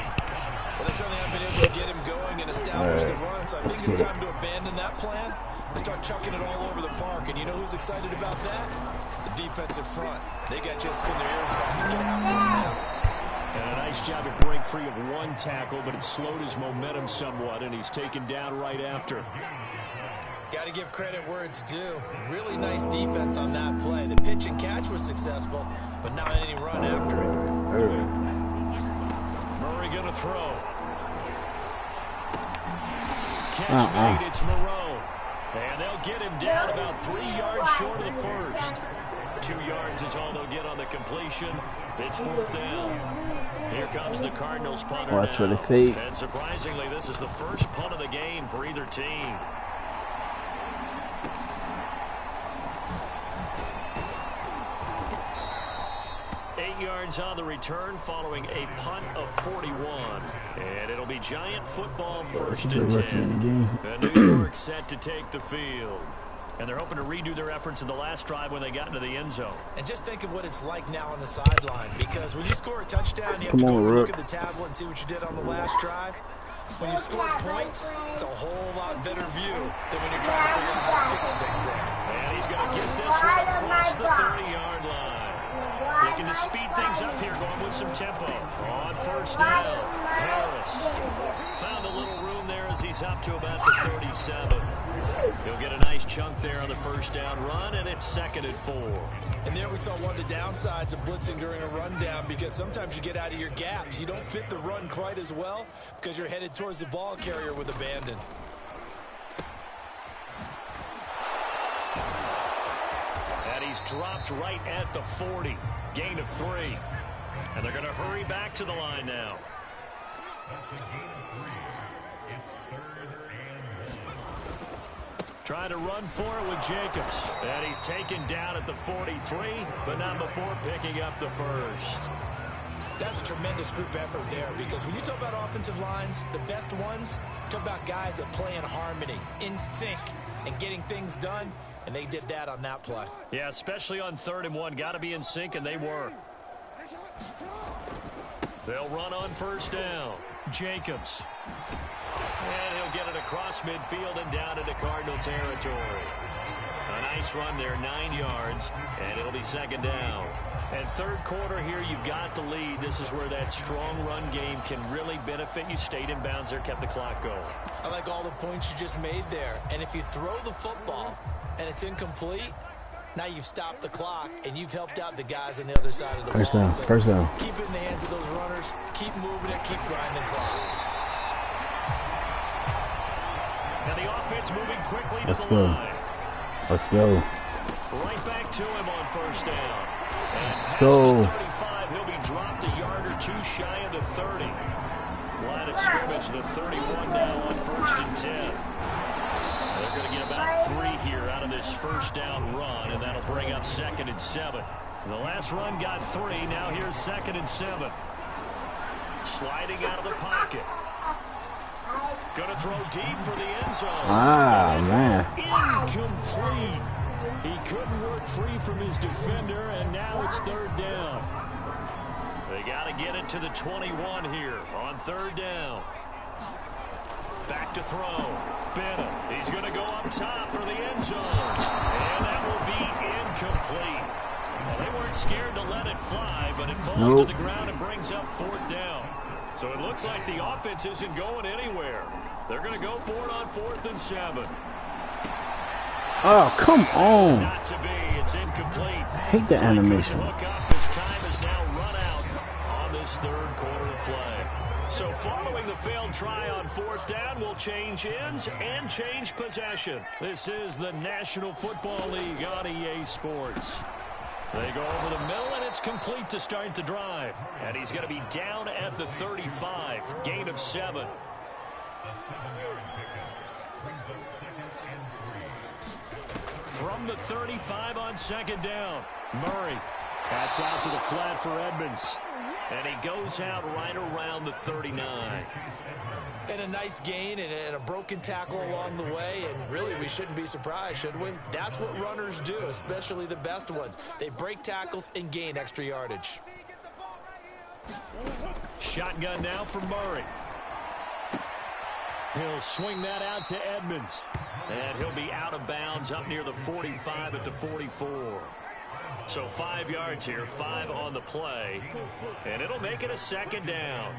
Well, they certainly haven't been able to get him going and establish the run, so I think it's time to abandon that plan and start chucking it all over the park. And you know who's excited about that? The defensive front. They got just pin their ears back and get after him now.
And a nice job to break free of 1 tackle, but it slowed his momentum somewhat, and he's taken down right after.
Got to give credit where it's due. Really nice defense on that play. The pitch and catch was successful, but not any run after it.
Murray going to throw. Catch made, it's Moreau. And they'll get him down about 3 yards short of the first. 2 yards is all they'll get on the completion. It's 4th down. Here comes the Cardinals punter
Watch
now.
what they say.
And surprisingly, this is the first punt of the game for either team. Yards on the return following a punt of 41. And it'll be Giant football 1st and 10. And New York set to take the field. And they're hoping to redo their efforts in the last drive when they got into the end zone.
And just think of what it's like now on the sideline, because when you score a touchdown, you have to go and look at the tablet and see what you did on the last drive. When you score points, it's a whole lot better view than when you're trying to figure out how to fix things there.
And he's going to get this one across the 30-yard line. Looking to speed things up here, going with some tempo. On 1st down. Harris found a little room there as he's up to about the 37. He'll get a nice chunk there on the first down run, and it's 2nd and 4.
And there we saw one of the downsides of blitzing during a rundown, because sometimes you get out of your gaps. You don't fit the run quite as well because you're headed towards the ball carrier with abandon.
And he's dropped right at the 40. Gain of 3. And they're going to hurry back to the line now. Trying to run for it with Jacobs. And he's taken down at the 43, but not before picking up the first.
That's a tremendous group effort there, because when you talk about offensive lines, the best ones, talk about guys that play in harmony, in sync, and getting things done, and they did that on that play.
Yeah, especially on 3rd and 1. Got to be in sync, and they were. They'll run on first down. Jacobs. And he'll get it across midfield and down into Cardinal territory. A nice run there, 9 yards, and it'll be 2nd down. And 3rd quarter here, you've got the lead. This is where that strong run game can really benefit you. Stayed in bounds there, kept the clock going.
I like all the points you just made there. And if you throw the football and it's incomplete, now you've stopped the clock, and you've helped out the guys on the other side of the ball.
First down.
Keep it in the hands of those runners. Keep moving it. Keep grinding clock.
And the offense moving quickly to
Let's
the
go.
line.
Let's go.
Right back to him on first down. And
Let's
past
go.
the 35, he'll be dropped a yard or 2 shy of the 30. Line of scrimmage, the 31 now on 1st and 10. They're going to get about 3 here out of this first down run, and that'll bring up 2nd and 7. The last run got 3. Now here's 2nd and 7. Sliding out of the pocket. Going to throw deep for the end zone.
Ah, man.
Incomplete. He couldn't work free from his defender, and now it's 3rd down. They got to get it to the 21 here on 3rd down. Back to throw. Bennett. He's going to go up top for the end zone. And that will be incomplete. Well, they weren't scared to let it fly, but it falls to the ground and brings up 4th down. So it looks like the offense isn't going anywhere. They're going to go for it on 4th and 7.
Oh, come on.
Not to be. It's incomplete.
I hate the animation.
Hook up. His time is now run out on this 3rd quarter of play. So following the failed try on 4th down, we'll change ends and change possession. This is the National Football League on EA Sports. They go over the middle, and it's complete to start the drive. And he's going to be down at the 35. Gain of 7. From the 35 on 2nd down. Murray. That's out to the flat for Edmonds. And he goes out right around the 39.
And a nice gain and a broken tackle along the way, and really we shouldn't be surprised, should we? That's what runners do, especially the best ones. They break tackles and gain extra yardage.
Shotgun now for Murray. He'll swing that out to Edmonds. And he'll be out of bounds up near the 45 at the 44. So 5 yards here, 5 on the play. And it'll make it a 2nd down.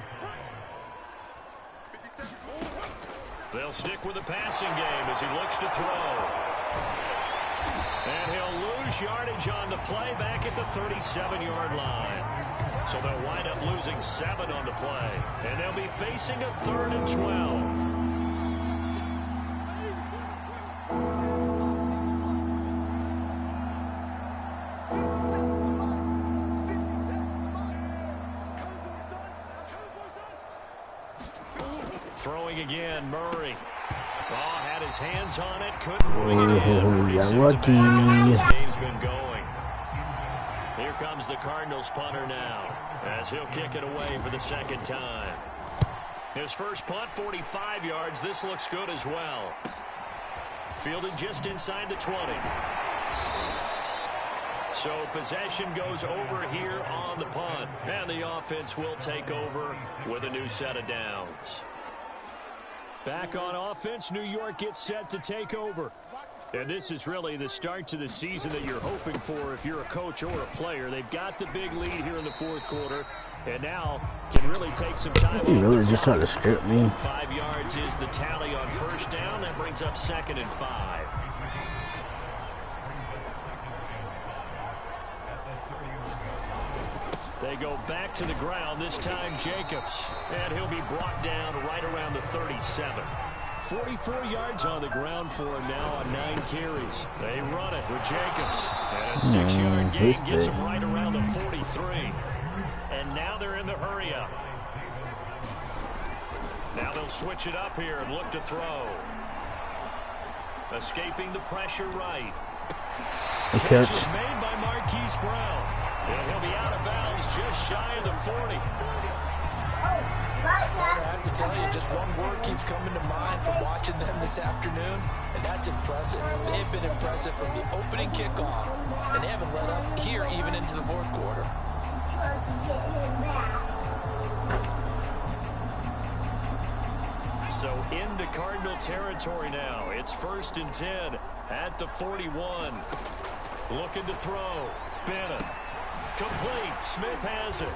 They'll stick with the passing game as he looks to throw. And he'll lose yardage on the play back at the 37-yard line. So they'll wind up losing 7 on the play. And they'll be facing a 3rd and 12. Throwing again, Murray. Oh, had his hands on it, couldn't bring it in.
Yeah, lucky.
This game's been going. Here comes the Cardinals punter now, as he'll kick it away for the 2nd time. His first punt, 45 yards. This looks good as well. Fielded just inside the 20. So possession goes over here on the punt, and the offense will take over with a new set of downs. Back on offense, New York gets set to take over. And this is really the start to the season that you're hoping for if you're a coach or a player. They've got the big lead here in the 4th quarter. And now can really take some time.
He really just tried to strip me.
5 yards is the tally on first down. That brings up 2nd and 5. They go back to the ground, this time Jacobs. And he'll be brought down right around the 37. 44 yards on the ground for him now on 9 carries. They run it with Jacobs. And a 6-yard gain gets him right around the 43. And now they're in the hurry-up. Now they'll switch it up here and look to throw. Escaping the pressure right. Catch is made by Marquise Brown. And he'll be out of bounds just shy of the 40.
I have to tell you, just one word keeps coming to mind from watching them this afternoon, and that's impressive. They've been impressive from the opening kickoff, and they haven't let up here even into the fourth quarter.
So into Cardinal territory now. It's 1st and 10 at the 41. Looking to throw. Bennett. Complete. Smith has it.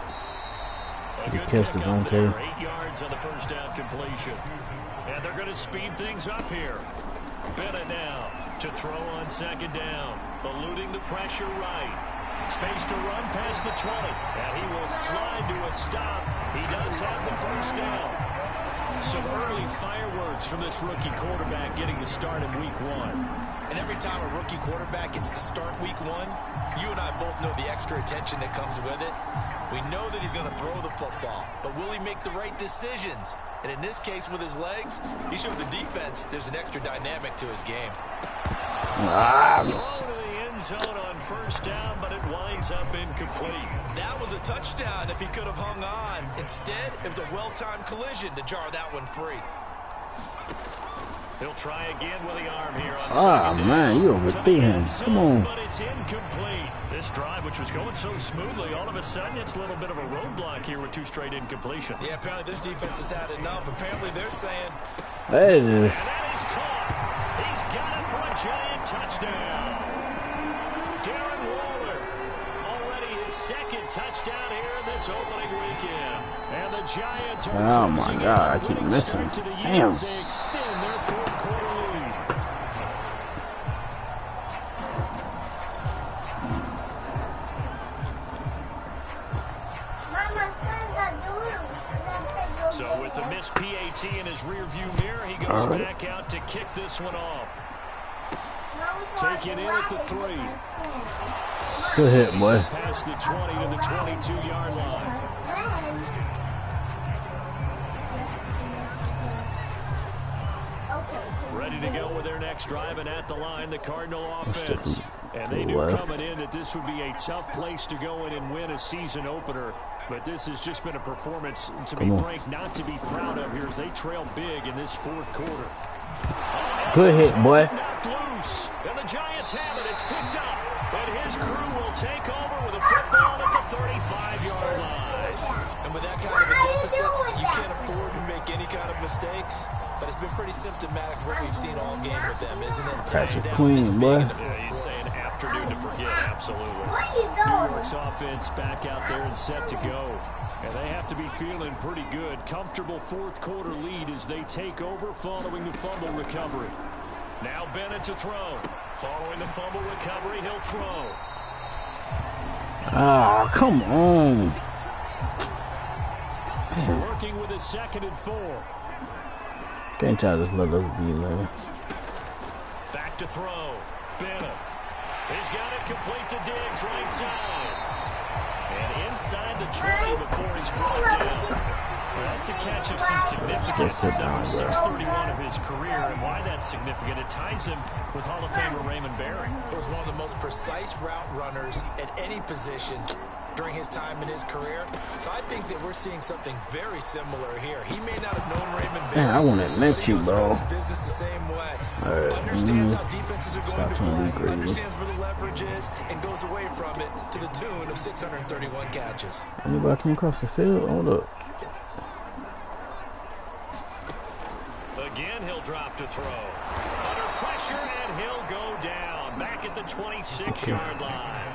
A good pickup there. 8 yards on the first down completion. And they're going to speed things up here. Bennett now to throw on 2nd down. Eluding the pressure right. Space to run past the 20. And he will slide to a stop. He does have the first down. Some early fireworks from this rookie quarterback getting the start in week 1.
And every time a rookie quarterback gets to start week 1, you and I both know the extra attention that comes with it. We know that he's going to throw the football, but will he make the right decisions? And in this case, with his legs, he showed the defense there's an extra dynamic to his game.
Throw to the end zone on first down, but it winds up incomplete.
That was a touchdown if he could have hung on. Instead, it was a well-timed collision to jar that one free.
He'll try again with the arm here on
second. Man, you overthrew him. Come on.
But it's incomplete. This drive, which was going so smoothly, all of a sudden it's a little bit of a roadblock here with 2 straight incompletions.
Yeah, apparently this defense has had enough. Apparently they're saying...
Hey.
And that is caught. He's got it for a giant touchdown. Darren Waller, already his 2nd touchdown here in this opening weekend. And the Giants are
oh my God, I keep missing. Damn.
They extend their 4th quarter lead. So with the missed PAT in his rearview mirror, he goes back out to kick this one off. Take it in at the 3.
Good hit, boy.
Past the 20 to the 22-yard line. Ready to go with their next drive, and at the line, the Cardinal offense. And they knew coming in that this would be a tough place to go in and win a season opener. But this has just been a performance, to be frank, not to be proud of here as they trail big in this 4th quarter.
Good hit, boy.
Knocked loose. And the Giants have it. It's picked up. And his crew will take over with a football at the 35-yard line.
And with that kind of a deficit, you can't afford to make any kind of mistakes. But it's been pretty symptomatic of what we've seen all game with them, isn't it?
Patrick Queen, boy.
Yeah, you'd say an afternoon to forget, absolutely. New York's offense back out there and set to go. And they have to be feeling pretty good. Comfortable 4th quarter lead as they take over following the fumble recovery. Now Bennett to throw. Following the fumble recovery, he'll throw.
Ah, come on.
Working with his 2nd and 4.
Can't try to just let us be there.
Back to throw. Bennett. He's got it complete to Diggs, right side. And inside the 20 before he's brought down. Well, that's a catch of some significance. It's number 631 of his career. And why that's significant, it ties him with Hall of Famer Raymond Barry.
He was one of the most precise route runners at any position during his time in his career. So I think that we're seeing something very similar here. He may not have known Raymond Barry.
Man, I want to admit you, bro.
Business the same way.
Right.
Understands how defenses are going to play, understands where the leverage is, and goes away from it to the tune of 631 catches.
Anybody come across the field? Hold up.
Again, he'll drop to throw. Under pressure, and he'll go down. Back at the 26-yard line.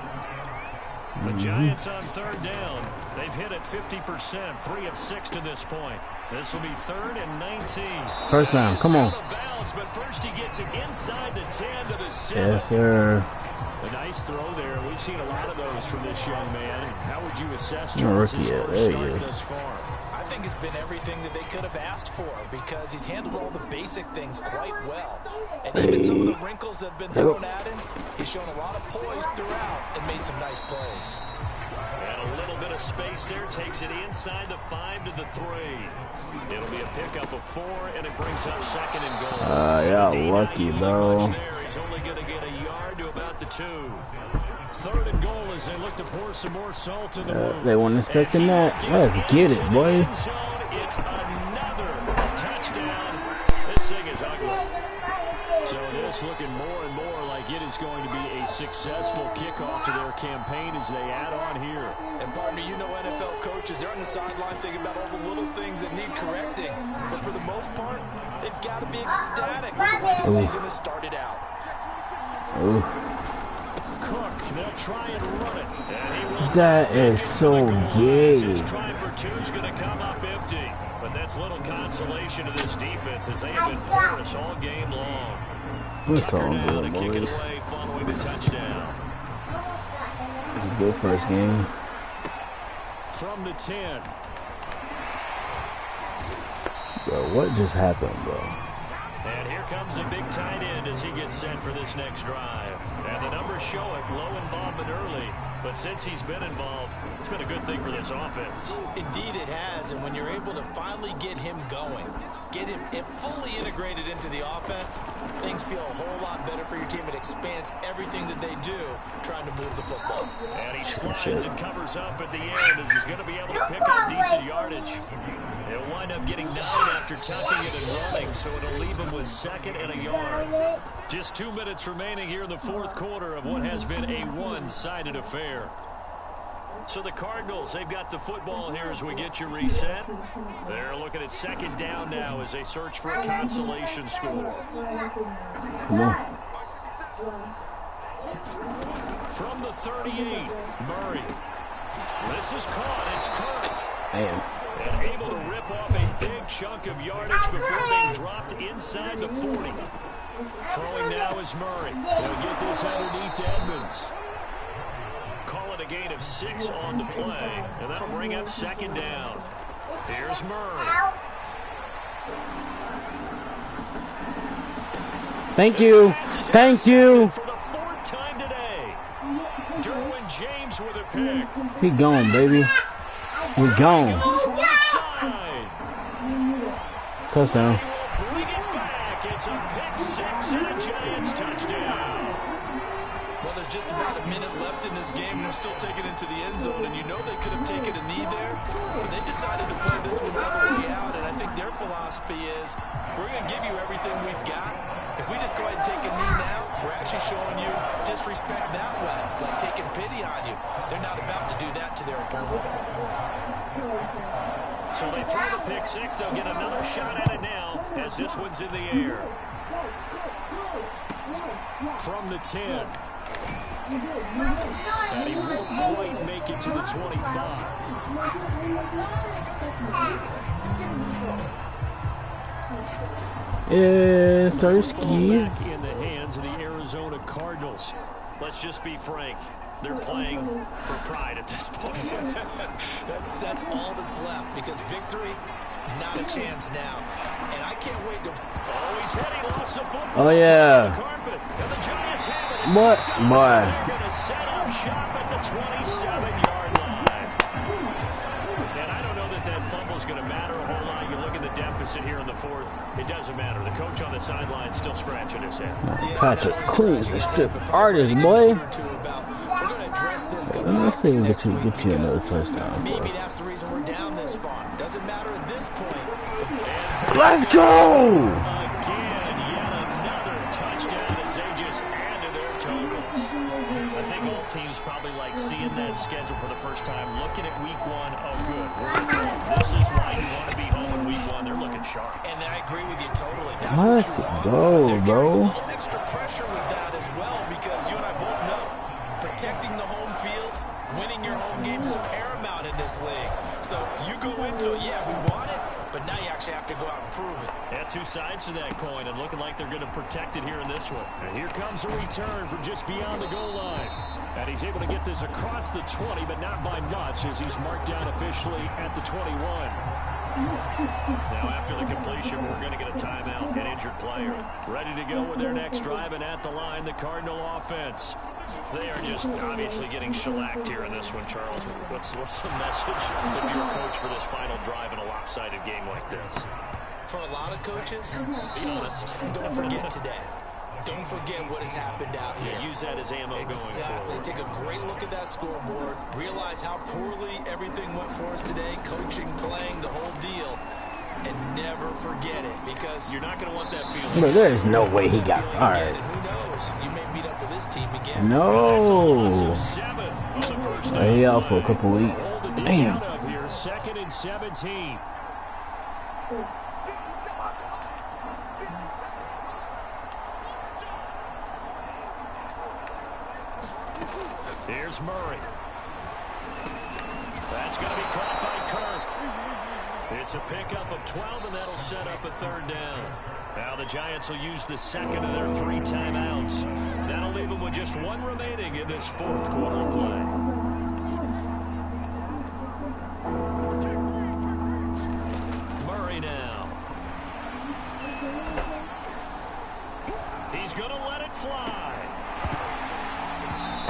The Giants on third down. They've hit it 50%, 3 of 6 to this point. This will be 3rd and 19.
First down, come on.
Bounds, but first he gets it inside the 10 to the 7.
Yes, sir.
A nice throw there. We've seen a lot of those from this young man. How would you assess
No
Charles'
rookie yet.
first
There he
start
is.
thus far?
I think it's been everything that they could have asked for because he's handled all the basic things quite well. And even some of the wrinkles that have been thrown at him, he's shown a lot of poise throughout and made some nice plays.
And a little bit of space there. Takes it inside the 5 to the 3. It'll be a pickup of 4, and it brings up 2nd and goal.
Yeah, lucky, bro.
He's only going to get a yard to about the 2. 3rd and goal as they look to pour some more salt in the wound.
They weren't expecting that. Let's get it, boy.
It's another touchdown. This thing is ugly. So this looking more and more like it is going to be a successful kickoff to their campaign as they add on here.
And partner, you know NFL coaches, they're on the sideline thinking about all the little things that need correcting. But for the most part, they've got to be ecstatic with the way the season has started out.
Ooh.
Cook, they'll try and run it. And he will.
That is so gay.
His try for 2 is going to come up empty. But that's little consolation to this defense as they have been porous all game long.
It's all
Tucker now to
good,
kick it
boys.
away following the touchdown.
It's a good first game.
From the 10.
Bro, what just happened, bro?
And here comes a big tight end as he gets set for this next drive. And the numbers show it, low involvement early. But since he's been involved, it's been a good thing for this offense.
Indeed it has, and when you're able to finally get him going, get him fully integrated into the offense, things feel a whole lot better for your team. It expands everything that they do trying to move the football.
And he slides and covers up at the end as he's going to be able to pick up decent yardage. He'll wind up getting 9 after tucking it and running, so it'll leave him with 2nd and a yard. Just 2 minutes remaining here in the 4th quarter of what has been a one-sided affair. So the Cardinals, they've got the football here as we get you reset. They're looking at 2nd down now as they search for a consolation score.
Come on.
From the 38, Murray. This is caught. It's Kirk.
Damn.
And able to rip off a big chunk of yardage before being dropped inside the 40. Throwing now is Murray. They'll get this underneath to Edmonds. Call it a gain of 6 on the play, and that'll bring up 2nd down. Here's Murray.
Thank you. Thank you.
For the 4th time today. Derwin James with a pick.
We gone, baby. We gone. Touchdown.
Bring it back. It's a pick 6 and a Giants touchdown.
Well, there's just about a minute left in this game, and they're still taking it to the end zone, and you know they could have taken a knee there, but they decided to play this one all the way out, and I think their philosophy is, we're going to give you everything we've got. If we just go ahead and take a knee now, we're actually showing you disrespect that way, like taking pity on you. They're not about to do that to their opponent.
So they throw the pick 6. They'll get another shot at it now as this one's in the air. From the 10. And he won't quite make it to the 25.
Sirski.
Back in the hands of the Arizona Cardinals. Let's just be frank. They're playing for pride at this point.
That's all that's left because victory, not a chance now. And I can't wait to...
Oh, he's hit. He lost the football.
Oh, yeah.
And the Giants have it.
What? Boy.
They're going to set up shop at the 27-yard line. And I don't know that that fumble's going to matter a whole lot. You look at the deficit here in the 4th. It doesn't matter. The coach on the sideline still scratching his head.
Patrick cleans the strip artist, boy. Let's see if we can get you another touchdown.
Maybe that's the reason we're down this far. Doesn't matter at this point.
Let's go!
Again, yet another touchdown as they just add to their totals. I think all teams probably like seeing that schedule for the first time, looking at week 1. Oh, good. We're at home. This is why you want to be home in week 1. They're looking sharp.
And I agree with you totally. That's
Let's
what you want.
go,
But
bro.
there's a little extra pressure with that as well because you and I both know protecting the home field, winning run games is paramount in this league. So you go into it, yeah, we want it, but now you actually have to go out and prove it.
Yeah, two sides to that coin, and looking like they're going to protect it here in this one. And here comes a return from just beyond the goal line. And he's able to get this across the 20, but not by much, as he's marked down officially at the 21. Now, after the completion, we're going to get a timeout, an injured player. Ready to go with their next drive, and at the line, the Cardinal offense. They are just obviously getting shellacked here in this one, Charles. What's the message if you're a coach for this final drive in a lopsided game like this?
For a lot of coaches,
be honest.
Don't forget today. Don't forget what has happened out here.
Yeah, use that as ammo going forward.
Exactly. Take a great look at that scoreboard. Realize how poorly everything went for us today. Coaching, playing, the whole deal. And never forget it, because
you're not going to want that feeling.
Bro, there's no way he got it. All right.
Who knows? You may meet up with this team again.
No. Yeah, for a couple weeks. Damn.
Here, 2nd and 17. Here's Murray. That's going to be caught by Kirk. It's a pickup of 12, and that'll set up a 3rd down. Now the Giants will use the 2nd of their 3 timeouts. That'll leave them with just 1 remaining in this 4th quarter play. Murray now. He's going to let it fly.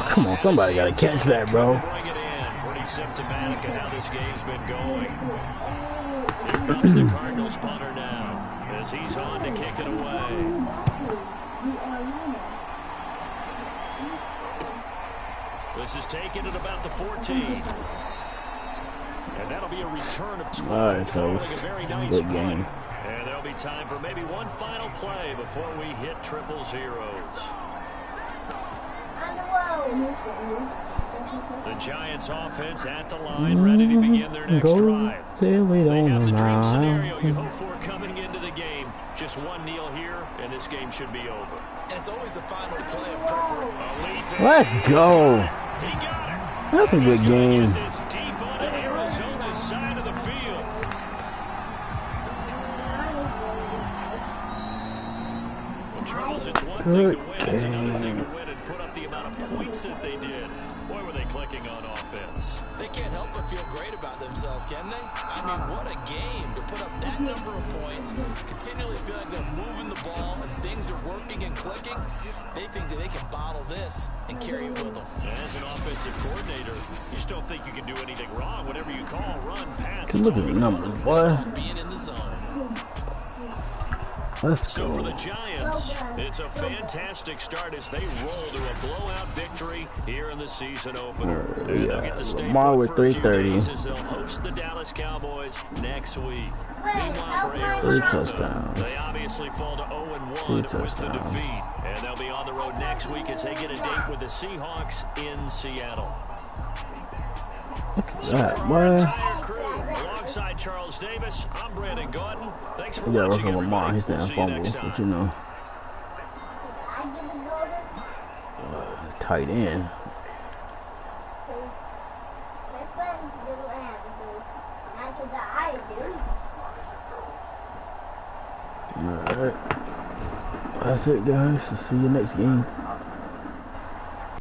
Come on, somebody got to catch that, bro.
Bring it in. Pretty symptomatic of how this game's been going. Here comes the Cardinals punter now, as he's on to kick it away. This is taken at about the 14. And that'll be a return of 12.
All right, folks.
A very nice
Good game.
And there'll be time for maybe one final play before we hit triple zeros. The Giants offense at the line, ready to begin their next drive. They have the dream scenario you hope for coming into the game. Just one kneel here, and this game should be over.
And it's always the final play of preparation.
Let's go.
He got it.
That's a good game.
This deep on Arizona's side of the field. Well, Charles, it's one thing to win. It's another thing to win and put up the amount of points that they did. Boy, were they clicking on offense.
They can't help but feel great about themselves, can they? I mean, what a game to put up that number of points, continually feel like they're moving the ball and things are working and clicking. They think that they can bottle this and carry it with them.
As an offensive coordinator, you just don't think you can do anything wrong. Whatever you call, run, pass.
Look at the numbers, boy.
Being in the zone.
Let's
So for
go.
the Giants, it's a fantastic start as they roll to a blowout victory here in the season opener. And they'll get to stay
Lamar
put
with
for a few
330.
days as they'll host the Dallas Cowboys next week. Meanwhile, for
3
Arizona,
touchdowns.
they obviously fall to 0-1
3
with the
touchdowns.
defeat. And they'll be on the road next week as they get a date with the Seahawks in Seattle.
Look at that,
Our
boy.
entire crew, alongside Charles Davis, I'm Brandon Gordon. Thanks for
We got
watching,
Russell Lamar.
everybody.
He's
We'll
down
see you
fumble,
next
but
time.
you know. Tight end. Alright. That's it, guys. I'll see you next game.